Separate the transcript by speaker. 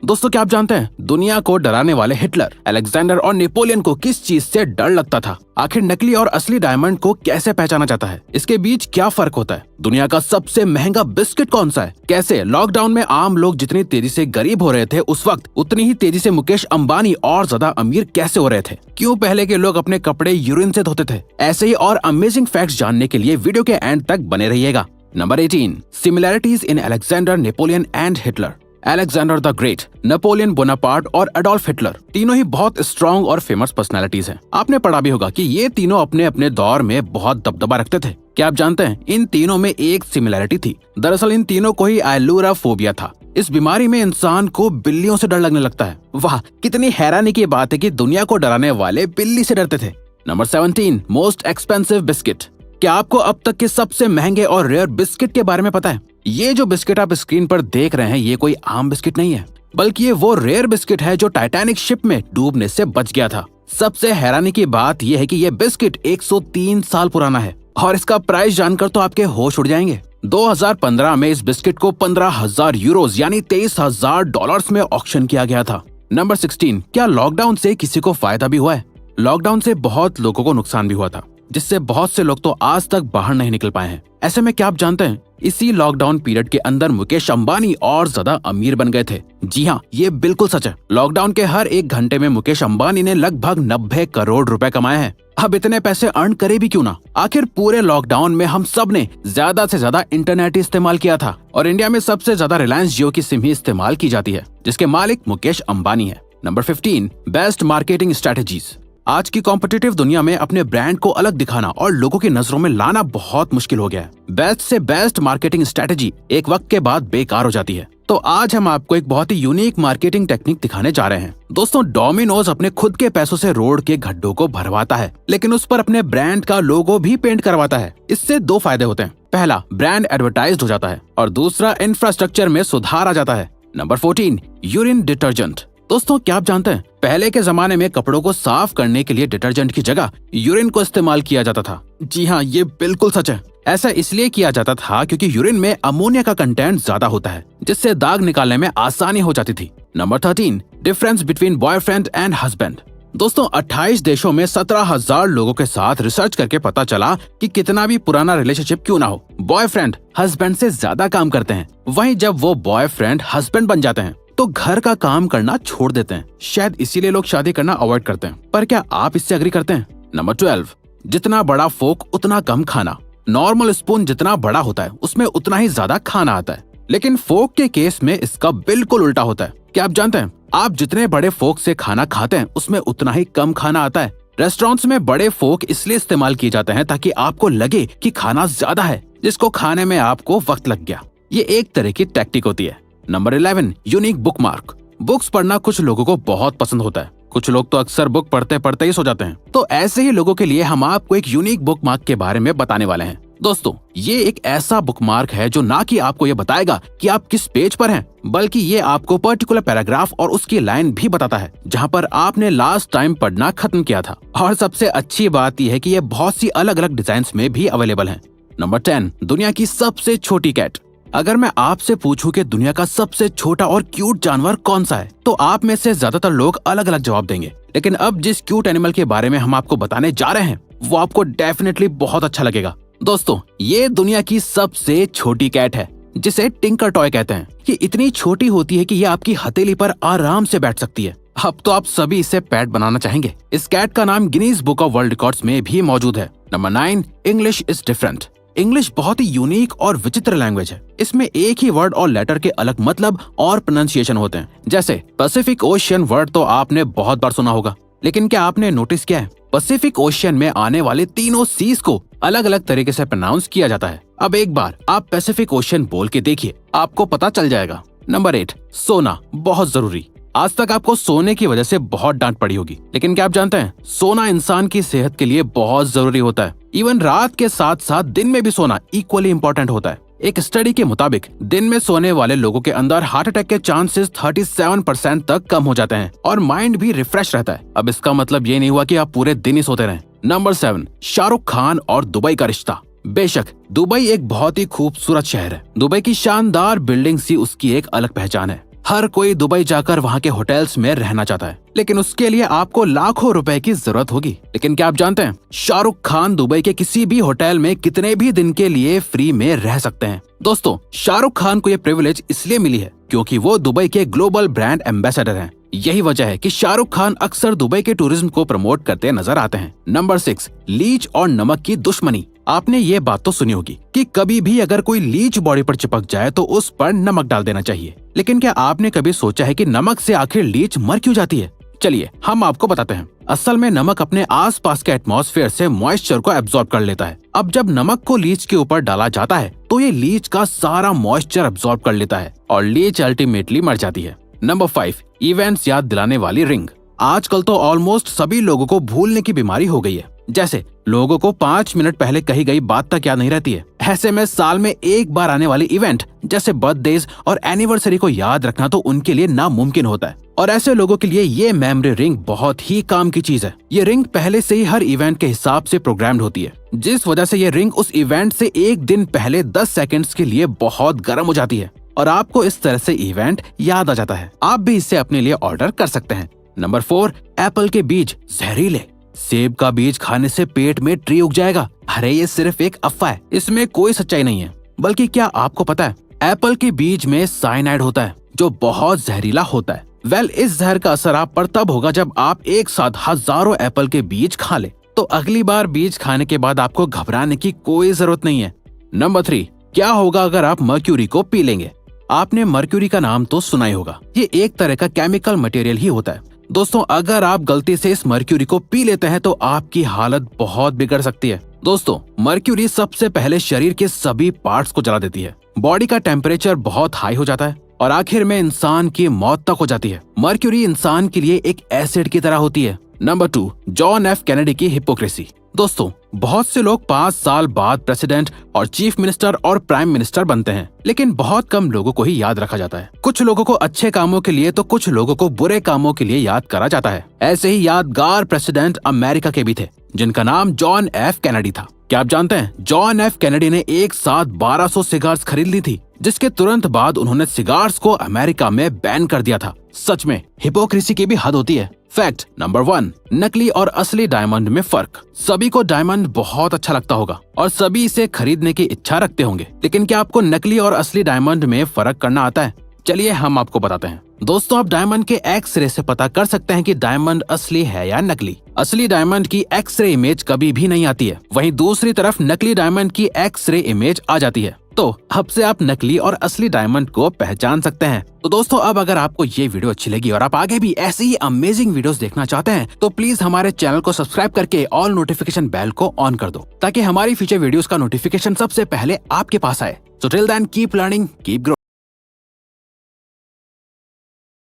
Speaker 1: दोस्तों, क्या आप जानते हैं दुनिया को डराने वाले हिटलर, अलेक्जेंडर और नेपोलियन को किस चीज से डर लगता था? आखिर नकली और असली डायमंड को कैसे पहचाना जाता है? इसके बीच क्या फर्क होता है? दुनिया का सबसे महंगा बिस्किट कौन सा है? कैसे लॉकडाउन में आम लोग जितनी तेजी से गरीब हो रहे थे, उस वक्त उतनी ही तेजी से मुकेश अंबानी और ज्यादा अमीर कैसे हो रहे थे? क्यों पहले के लोग अपने कपड़े यूरिन से धोते थे? ऐसे ही और अमेजिंग फैक्ट्स जानने के लिए वीडियो के एंड तक बने रहिएगा। Number 18, similarities in Alexander, Napoleon and Hitler. Alexander the great, Napoleon Bonaparte और एडोल्फ हिटलर तीनों ही बहुत स्ट्रॉन्ग और फेमस पर्सनालिटीज हैं। आपने पढ़ा भी होगा कि ये तीनों अपने अपने दौर में बहुत दबदबा रखते थे। क्या आप जानते हैं इन तीनों में एक सिमिलैरिटी थी? दरअसल इन तीनों को ही एलुराफोबिया था। इस बीमारी में इंसान को बिल्लियों से डर लगने लगता है। वाह, कितनी हैरानी की बात है कि दुनिया को डराने वाले बिल्ली से डरते थे। Number 17, most expensive biscuit. क्या आपको अब तक के सबसे महंगे और रेयर बिस्किट के बारे में पता है? ये जो बिस्किट आप स्क्रीन पर देख रहे हैं, ये कोई आम बिस्किट नहीं है, बल्कि ये वो रेयर बिस्किट है जो टाइटैनिक शिप में डूबने से बच गया था। सबसे हैरानी की बात यह है कि ये बिस्किट 103 साल पुराना है और इसका प्राइस जानकर तो आपके होश उड़ जाएंगे। 2015 में इस बिस्किट को 15,000 यूरोज यानी $23,000 में ऑक्शन किया गया था। नंबर 16, क्या लॉकडाउन से किसी को फायदा भी हुआ है? लॉकडाउन से बहुत लोगों को नुकसान भी हुआ था, जिससे बहुत से लोग तो आज तक बाहर नहीं निकल पाए हैं। ऐसे में क्या आप जानते हैं इसी लॉकडाउन पीरियड के अंदर मुकेश अंबानी और ज्यादा अमीर बन गए थे। जी हाँ, ये बिल्कुल सच है। लॉकडाउन के हर एक घंटे में मुकेश अंबानी ने लगभग 90 करोड़ रुपए कमाए हैं। अब इतने पैसे अर्न करे भी क्यों ना? आखिर पूरे लॉकडाउन में हम सब ने ज्यादा से ज्यादा इंटरनेट इस्तेमाल किया था और इंडिया में सबसे ज्यादा रिलायंस जियो की सिम ही इस्तेमाल की जाती है, जिसके मालिक मुकेश अंबानी है। Number 15, best marketing strategies. आज की कॉम्पिटिटिव दुनिया में अपने ब्रांड को अलग दिखाना और लोगों की नजरों में लाना बहुत मुश्किल हो गया है। बेस्ट से बेस्ट मार्केटिंग स्ट्रेटेजी एक वक्त के बाद बेकार हो जाती है। तो आज हम आपको एक बहुत ही यूनिक मार्केटिंग टेक्निक दिखाने जा रहे हैं। दोस्तों, डोमिनोज अपने खुद के पैसों से रोड के गड्ढों को भरवाता है, लेकिन उस पर अपने ब्रांड का लोगो भी पेंट करवाता है। इससे दो फायदे होते हैं। पहला, ब्रांड एडवर्टाइज्ड हो जाता है और दूसरा, इंफ्रास्ट्रक्चर में सुधार आ जाता है। Number 14, urine detergent. दोस्तों, क्या आप जानते हैं पहले के जमाने में कपड़ों को साफ करने के लिए डिटर्जेंट की जगह यूरिन को इस्तेमाल किया जाता था। जी हाँ, ये बिल्कुल सच है। ऐसा इसलिए किया जाता था क्योंकि यूरिन में अमोनिया का कंटेंट ज्यादा होता है, जिससे दाग निकालने में आसानी हो जाती थी। Number 13, difference between boyfriend and husband. दोस्तों, 28 देशों में 17,000 लोगों के साथ रिसर्च करके पता चला कि कितना भी पुराना रिलेशनशिप क्यों ना हो, बॉयफ्रेंड हस्बैंड से ज्यादा काम करते हैं। वहीं जब वो बॉयफ्रेंड हस्बैंड बन जाते हैं तो घर का काम करना छोड़ देते हैं। शायद इसीलिए लोग शादी करना अवॉइड करते हैं। पर क्या आप इससे एग्री करते हैं? नंबर 12, जितना बड़ा फोक उतना कम खाना। नॉर्मल स्पून जितना बड़ा होता है उसमें उतना ही ज्यादा खाना आता है, लेकिन फोक के केस में इसका बिल्कुल उल्टा होता है। क्या आप जानते हैं आप जितने बड़े फोक से खाना खाते हैं उसमें उतना ही कम खाना आता है। रेस्टोरेंट्स में बड़े फोक इसलिए इस्तेमाल किए जाते हैं ताकि आपको लगे कि खाना ज्यादा है, जिसको खाने में आपको वक्त लग गया। ये एक तरह की टैक्टिक होती है। Number 11, unique bookmark. बुक्स पढ़ना कुछ लोगों को बहुत पसंद होता है। कुछ लोग तो अक्सर बुक पढ़ते पढ़ते ही सो जाते हैं। तो ऐसे ही लोगों के लिए हम आपको एक यूनिक बुकमार्क के बारे में बताने वाले हैं। दोस्तों, ये एक ऐसा बुकमार्क है जो ना कि आपको ये बताएगा कि आप किस पेज पर हैं, बल्कि ये आपको पर्टिकुलर पैराग्राफ और उसकी लाइन भी बताता है जहाँ पर आपने लास्ट टाइम पढ़ना खत्म किया था। और सबसे अच्छी बात यह है कि ये बहुत सी अलग अलग डिजाइन में भी अवेलेबल है। नंबर 10, दुनिया की सबसे छोटी कैट। अगर मैं आपसे पूछूं कि दुनिया का सबसे छोटा और क्यूट जानवर कौन सा है, तो आप में से ज्यादातर लोग अलग अलग जवाब देंगे। लेकिन अब जिस क्यूट एनिमल के बारे में हम आपको बताने जा रहे हैं वो आपको डेफिनेटली बहुत अच्छा लगेगा। दोस्तों, ये दुनिया की सबसे छोटी कैट है, जिसे टिंकर टॉय कहते हैं। ये इतनी छोटी होती है कि ये आपकी हथेली पर आराम से बैठ सकती है। अब तो आप सभी इसे पेट बनाना चाहेंगे। इस कैट का नाम Guinness book of world records में भी मौजूद है। Number 9, English is different. English बहुत ही यूनिक और विचित्र लैंग्वेज है। इसमें एक ही वर्ड और लेटर के अलग मतलब और प्रोनाउंसिएशन होते हैं। जैसे पैसिफिक ओशियन वर्ड तो आपने बहुत बार सुना होगा, लेकिन क्या आपने नोटिस किया है पैसिफिक ओशियन में आने वाले तीनों सीज को अलग अलग तरीके से प्रोनाउंस किया जाता है। अब एक बार आप पैसिफिक ओशियन बोल के देखिए, आपको पता चल जाएगा। नंबर 8, सोना बहुत जरूरी। आज तक आपको सोने की वजह से बहुत डांट पड़ी होगी, लेकिन क्या आप जानते हैं सोना इंसान की सेहत के लिए बहुत जरूरी होता है। इवन रात के साथ साथ दिन में भी सोना इक्वली इम्पोर्टेंट होता है। एक स्टडी के मुताबिक दिन में सोने वाले लोगों के अंदर हार्ट अटैक के चांसेस 37% तक कम हो जाते हैं और माइंड भी रिफ्रेश रहता है। अब इसका मतलब ये नहीं हुआ कि आप पूरे दिन ही सोते रहें। नंबर 7, शाहरुख खान और दुबई का रिश्ता। बेशक दुबई एक बहुत ही खूबसूरत शहर है। दुबई की शानदार बिल्डिंग्स ही उसकी एक अलग पहचान है। हर कोई दुबई जाकर वहाँ के होटल्स में रहना चाहता है, लेकिन उसके लिए आपको लाखों रुपए की जरूरत होगी। लेकिन क्या आप जानते हैं शाहरुख खान दुबई के किसी भी होटल में कितने भी दिन के लिए फ्री में रह सकते हैं? दोस्तों, शाहरुख खान को ये प्रिविलेज इसलिए मिली है क्योंकि वो दुबई के ग्लोबल ब्रांड एम्बेसडर हैं। यही वजह है कि शाहरुख खान अक्सर दुबई के टूरिज्म को प्रमोट करते नजर आते हैं। नंबर 6, लीच और नमक की दुश्मनी। आपने ये बात तो सुनी होगी कि कभी भी अगर कोई लीच बॉडी पर चिपक जाए तो उस पर नमक डाल देना चाहिए, लेकिन क्या आपने कभी सोचा है कि नमक से आखिर लीच मर क्यों जाती है? चलिए हम आपको बताते हैं। असल में नमक अपने आसपास के एटमॉस्फेयर से मॉइस्चर को एब्जॉर्ब कर लेता है। अब जब नमक को लीच के ऊपर डाला जाता है तो ये लीच का सारा मॉइस्चर एब्जॉर्ब कर लेता है और लीच अल्टीमेटली मर जाती है। नंबर 5, इवेंट्स याद दिलाने वाली रिंग। आजकल तो ऑलमोस्ट सभी लोगों को भूलने की बीमारी हो गई है। जैसे लोगों को 5 मिनट पहले कही गई बात तक याद नहीं रहती है। ऐसे में साल में एक बार आने वाले इवेंट जैसे बर्थडेज और एनिवर्सरी को याद रखना तो उनके लिए नामुमकिन होता है। और ऐसे लोगों के लिए ये मेमोरी रिंग बहुत ही काम की चीज है। ये रिंग पहले से ही हर इवेंट के हिसाब से प्रोग्राम्ड होती है, जिस वजह से ये रिंग उस इवेंट से एक दिन पहले 10 सेकंड्स के लिए बहुत गर्म हो जाती है और आपको इस तरह से इवेंट याद आ जाता है। आप भी इसे अपने लिए ऑर्डर कर सकते हैं। नंबर 4, एप्पल के बीज जहरीले। सेब का बीज खाने से पेट में ट्री उग जाएगा। अरे ये सिर्फ एक अफवाह है, इसमें कोई सच्चाई नहीं है। बल्कि क्या आपको पता है एप्पल के बीज में साइनाइड होता है जो बहुत जहरीला होता है। इस जहर का असर आप पर तब होगा जब आप एक साथ हजारों एप्पल के बीज खा ले। तो अगली बार बीज खाने के बाद आपको घबराने की कोई जरूरत नहीं है। नंबर 3, क्या होगा अगर आप मर्क्यूरी को पी लेंगे? आपने मर्क्यूरी का नाम तो सुना ही होगा। ये एक तरह का केमिकल मटेरियल ही होता है। दोस्तों, अगर आप गलती से इस मर्क्यूरी को पी लेते हैं तो आपकी हालत बहुत बिगड़ सकती है। दोस्तों, मर्क्यूरी सबसे पहले शरीर के सभी पार्ट्स को जला देती है। बॉडी का टेम्परेचर बहुत हाई हो जाता है और आखिर में इंसान की मौत तक हो जाती है। मर्क्यूरी इंसान के लिए एक एसिड की तरह होती है। नंबर 2, जॉन एफ कैनेडी की हिपोक्रेसी। दोस्तों, बहुत से लोग 5 साल बाद प्रेसिडेंट और चीफ मिनिस्टर और प्राइम मिनिस्टर बनते हैं, लेकिन बहुत कम लोगों को ही याद रखा जाता है। कुछ लोगों को अच्छे कामों के लिए तो कुछ लोगों को बुरे कामों के लिए याद करा जाता है। ऐसे ही यादगार प्रेसिडेंट अमेरिका के भी थे जिनका नाम जॉन एफ कैनेडी था। क्या आप जानते हैं जॉन एफ कैनेडी ने एक साथ 1200 सिगार्स खरीद ली थी, जिसके तुरंत बाद उन्होंने सिगार्स को अमेरिका में बैन कर दिया था। सच में हिपोक्रेसी की भी हद होती है। फैक्ट नंबर 1, नकली और असली डायमंड में फर्क। सभी को डायमंड बहुत अच्छा लगता होगा और सभी इसे खरीदने की इच्छा रखते होंगे, लेकिन क्या आपको नकली और असली डायमंड में फर्क करना आता है? चलिए हम आपको बताते हैं। दोस्तों, आप डायमंड के एक्सरे से पता कर सकते हैं कि डायमंड असली है या नकली। असली डायमंड की एक्सरे इमेज कभी भी नहीं आती है, वहीं दूसरी तरफ नकली डायमंड की एक्सरे इमेज आ जाती है। तो अब से आप नकली और असली डायमंड को पहचान सकते हैं। तो दोस्तों, अब अगर आपको ये वीडियो अच्छी लगी और आप आगे भी ऐसी ही अमेजिंग वीडियोस देखना चाहते हैं तो प्लीज हमारे चैनल को सब्सक्राइब करके ऑल नोटिफिकेशन बेल को ऑन कर दो, ताकि हमारी फ्यूचर वीडियोस का नोटिफिकेशन सबसे पहले आपके पास आए। So till then, keep learning, keep growing.